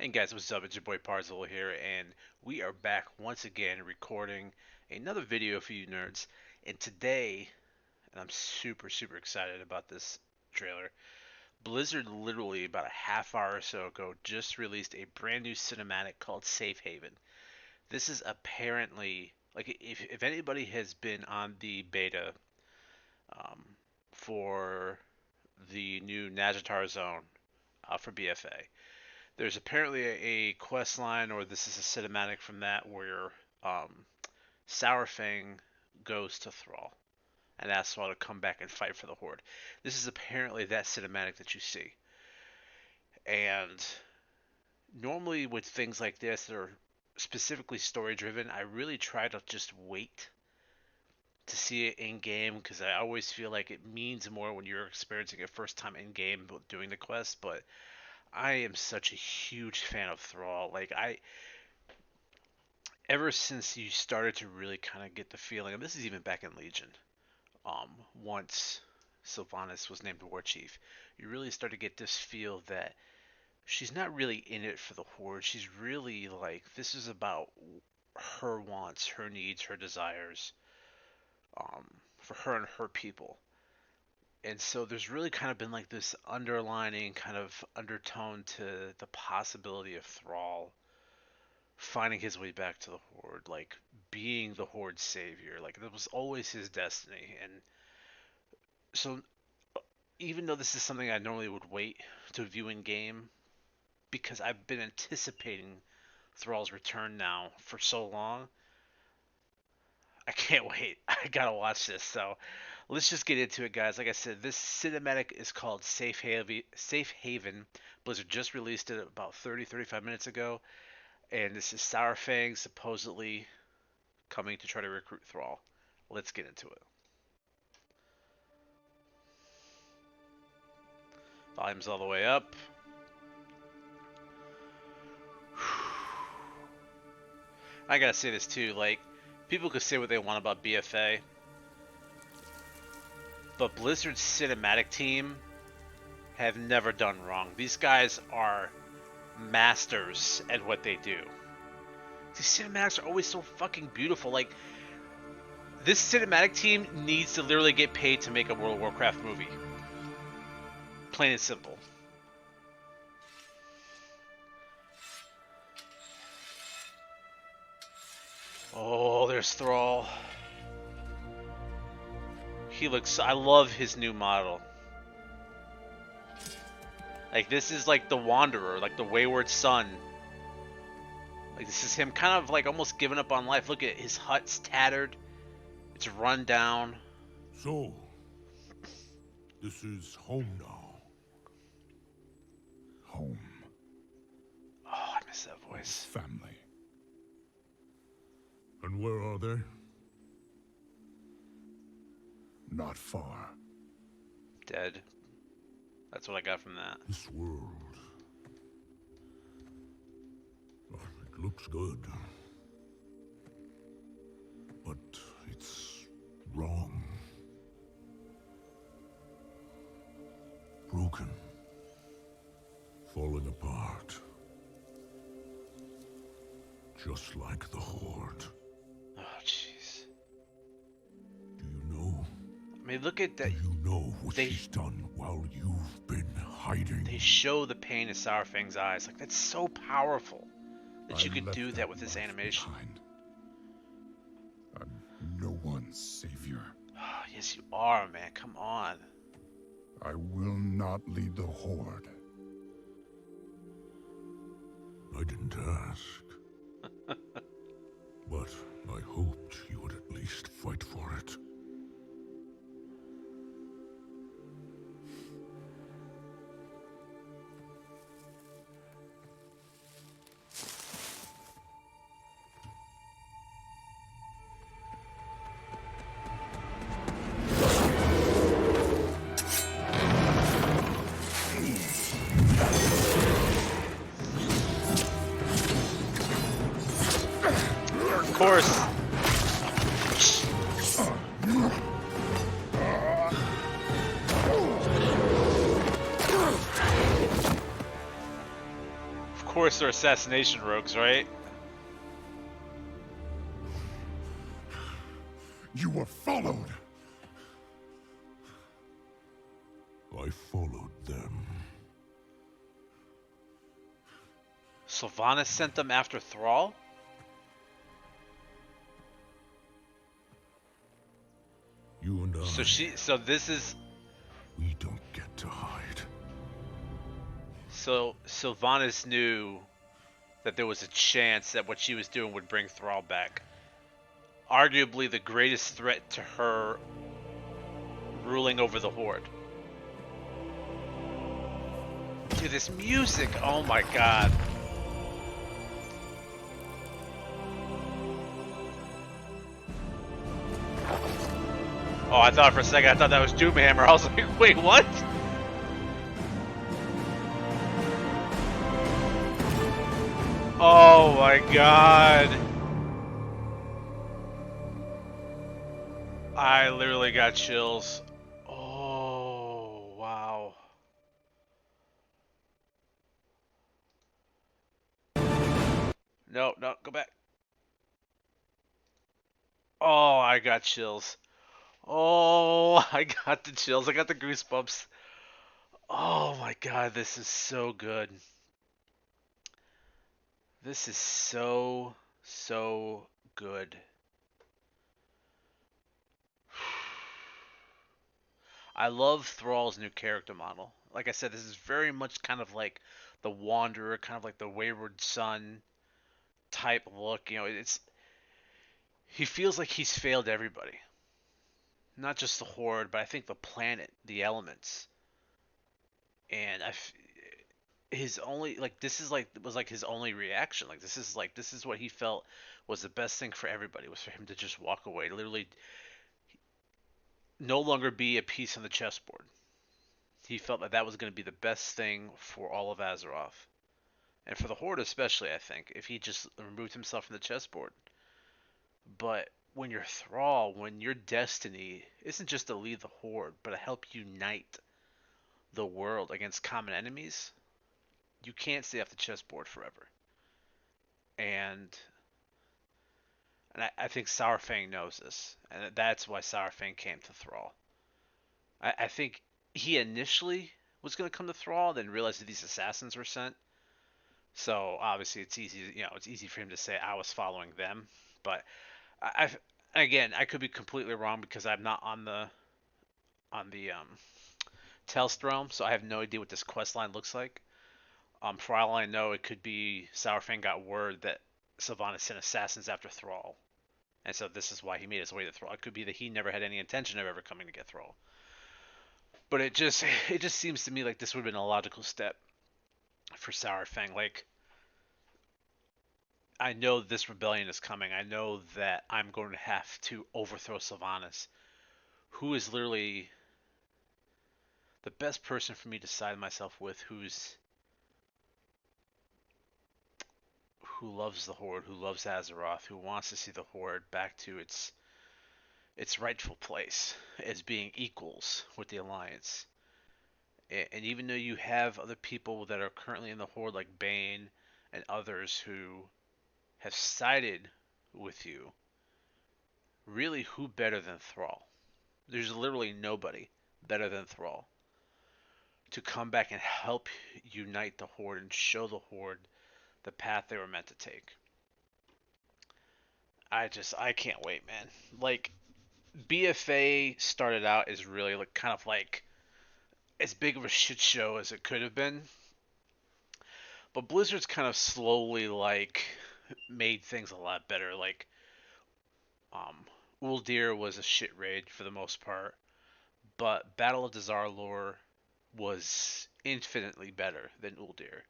Hey guys, what's up? It's your boy Parzival here, and we are back once again recording another video for you nerds. And today, and I'm super excited about this trailer, Blizzard literally about a half hour or so ago just released a brand new cinematic called Safe Haven. This is apparently, like, if anybody has been on the beta um, for the new Nazjatar zone for BFA, there's apparently a quest line, or this is a cinematic from that, where um, Sourfang goes to Thrall and asks Thrall to come back and fight for the Horde. This is apparently that cinematic that you see. And normally with things like this that are specifically story driven, I really try to just wait to see it in game because I always feel like it means more when you're experiencing it first time in game doing the quest. But I am such a huge fan of Thrall. Like ever since you started to really kind of get the feeling, and this is even back in Legion, once Sylvanas was named War Chief, you really start to get this feel that she's not really in it for the Horde. She's really like, this is about her wants, her needs, her desires, um, for her and her people. And so there's really kind of been like this underlining kind of undertone to the possibility of Thrall finding his way back to the Horde, like being the Horde's savior. Like that was always his destiny. And so even though this is something I normally would wait to view in game, because I've been anticipating Thrall's return now for so long, I can't wait. I gotta watch this. So let's just get into it, guys. Like I said, this cinematic is called Safe Haven. Safe Haven. Blizzard just released it about 35 minutes ago, and this is Sourfang supposedly coming to try to recruit Thrall. Let's get into it. Volume's all the way up. I gotta say this too, like, people could say what they want about BFA, but Blizzard's cinematic team have never done wrong. These guys are masters at what they do. These cinematics are always so fucking beautiful. Like, this cinematic team needs to literally get paid to make a World of Warcraft movie. Plain and simple. Oh, there's Thrall. He looks... I love his new model. Like, this is like the Wanderer, like the Wayward Son. Like, this is him kind of like almost giving up on life. Look at it, his hut's tattered. It's run down. So, this is home now. Home. Oh, I miss that voice. Family. And where are they? Not far. Dead. That's what I got from that. This world. Oh, it looks good. But it's wrong. Broken. Falling apart. Just like the Horde. Oh, jeez. Do you know? I mean, look at that. Do you know what she's done while you've been hiding? They show the pain in Sourfang's eyes. Like, that's so powerful that you could do that with this animation. I'm no one's savior. Oh, yes, you are, man. Come on. I will not lead the Horde. I didn't ask. But I hoped you would at least fight for it. Of course. Of course they're assassination rogues, right? You were followed. I followed them. Sylvanas sent them after Thrall? You and I, So this is, we don't get to hide. so Sylvanas knew that there was a chance that what she was doing would bring Thrall back. Arguably the greatest threat to her ruling over the Horde. Dude, this music, oh my god. Oh, I thought for a second, I thought that was Doomhammer. I was like, wait, what? Oh my god. I literally got chills. Oh, wow. No, no, go back. Oh, I got chills. Oh, I got the chills. I got the goosebumps. Oh my god, this is so good. This is so, so good. I love Thrall's new character model. Like I said, this is very much kind of like the Wanderer, kind of like the Wayward Son type look. You know, it's he feels like he's failed everybody, not just the Horde, but I think the planet, the elements, and his only like this is like was like his only reaction. Like this is what he felt was the best thing for everybody was for him to just walk away, literally no longer be a piece on the chessboard. He felt that that was going to be the best thing for all of Azeroth. And for the Horde especially, I think, if he just removed himself from the chessboard. But when you're Thrall, when your destiny isn't just to lead the Horde, but to help unite the world against common enemies, you can't stay off the chessboard forever. And I think Sourfang knows this, and that's why Sourfang came to Thrall. I think he initially was going to come to Thrall, then realized that these assassins were sent. So obviously, it's easy, it's easy for him to say I was following them. But I again, I could be completely wrong because I'm not on the Telst realm, so I have no idea what this quest line looks like. For all I know, it could be Sourfang got word that Sylvanas sent assassins after Thrall, and so this is why he made his way to Thrall. It could be that he never had any intention of ever coming to get Thrall. But it just seems to me like this would have been a logical step for Sourfang. Like I know this rebellion is coming. I know that I'm going to have to overthrow Sylvanas, who is literally the best person for me to side myself with, who loves the Horde, who loves Azeroth, who wants to see the Horde back to its rightful place as being equals with the Alliance. And even though you have other people that are currently in the Horde, like Bane and others who have sided with you, really, who better than Thrall? There's literally nobody better than Thrall to come back and help unite the Horde and show the Horde the path they were meant to take. I can't wait, man. Like BFA started out as really like kind of like as big of a shit show as it could have been, but Blizzard's kind of slowly like made things a lot better. Like um, Uldir was a shit raid for the most part, but Battle of Dazar'alor was infinitely better than Uldir,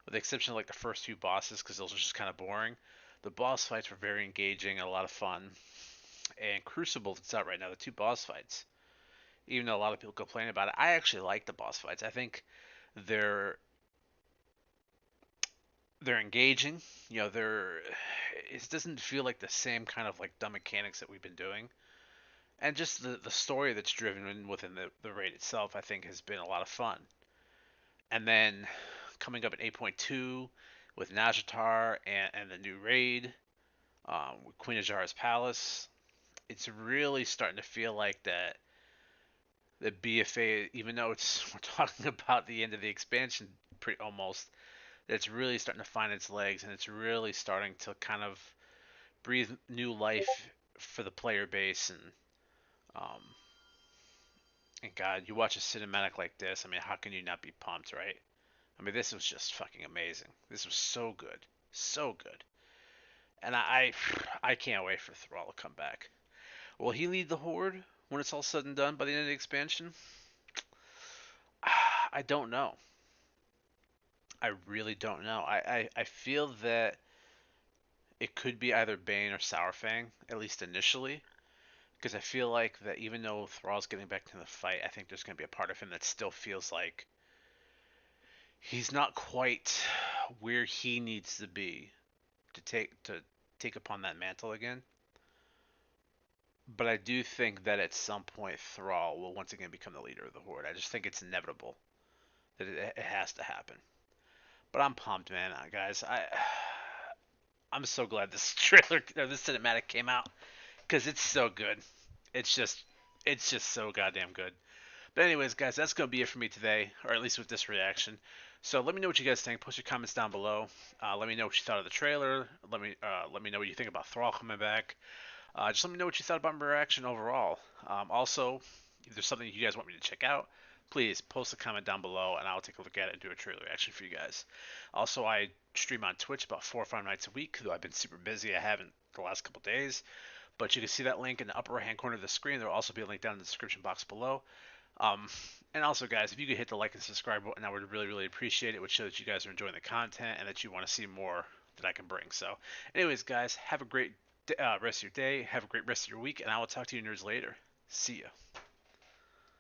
with the exception of like the first few bosses because those are just kind of boring. The boss fights were very engaging and a lot of fun. And Crucible that's out right now, the two boss fights, even though a lot of people complain about it, I actually like the boss fights. I think they're they're engaging. They're it doesn't feel like the same kind of like dumb mechanics that we've been doing. And just the story that's driven within the raid itself, I think, has been a lot of fun. And then coming up in 8.2 with Najatar and the new raid, with Queen Ajara's Palace. It's really starting to feel like that the BFA, even though it's we're talking about the end of the expansion, pretty almost, it's really starting to find its legs, and it's really starting to kind of breathe new life for the player base. Um, and God, you watch a cinematic like this. I mean, how can you not be pumped, right? I mean, this was just fucking amazing. This was so good, so good, and I can't wait for Thrall to come back. Will he lead the Horde when it's all said and done by the end of the expansion? I don't know. I really don't know. I feel that it could be either Bane or Sourfang, at least initially, because I feel like that even though Thrall's getting back to the fight, I think there's going to be a part of him that still feels like he's not quite where he needs to be to take upon that mantle again. But I do think that at some point Thrall will once again become the leader of the Horde. I just think it's inevitable that it has to happen. But I'm pumped, man, guys. I'm so glad this trailer or this cinematic came out because it's so good. It's just it's just so goddamn good. But anyways, guys, that's gonna be it for me today, or at least with this reaction. So let me know what you guys think. Post your comments down below. Let me know what you thought of the trailer. Let me know what you think about Thrall coming back. Just let me know what you thought about my reaction overall. Also, if there's something you guys want me to check out, please post a comment down below and I'll take a look at it and do a trailer reaction for you guys. Also, I stream on Twitch about 4 or 5 nights a week, though I've been super busy. I haven't the last couple days. But you can see that link in the upper right hand corner of the screen. There will also be a link down in the description box below. Um, and also, guys, if you could hit the like and subscribe button, I would really, really appreciate it. It would show that you guys are enjoying the content and that you want to see more that I can bring. So, anyways, guys, have a great rest of your day. Have a great rest of your week, and I will talk to you nerds later. See ya.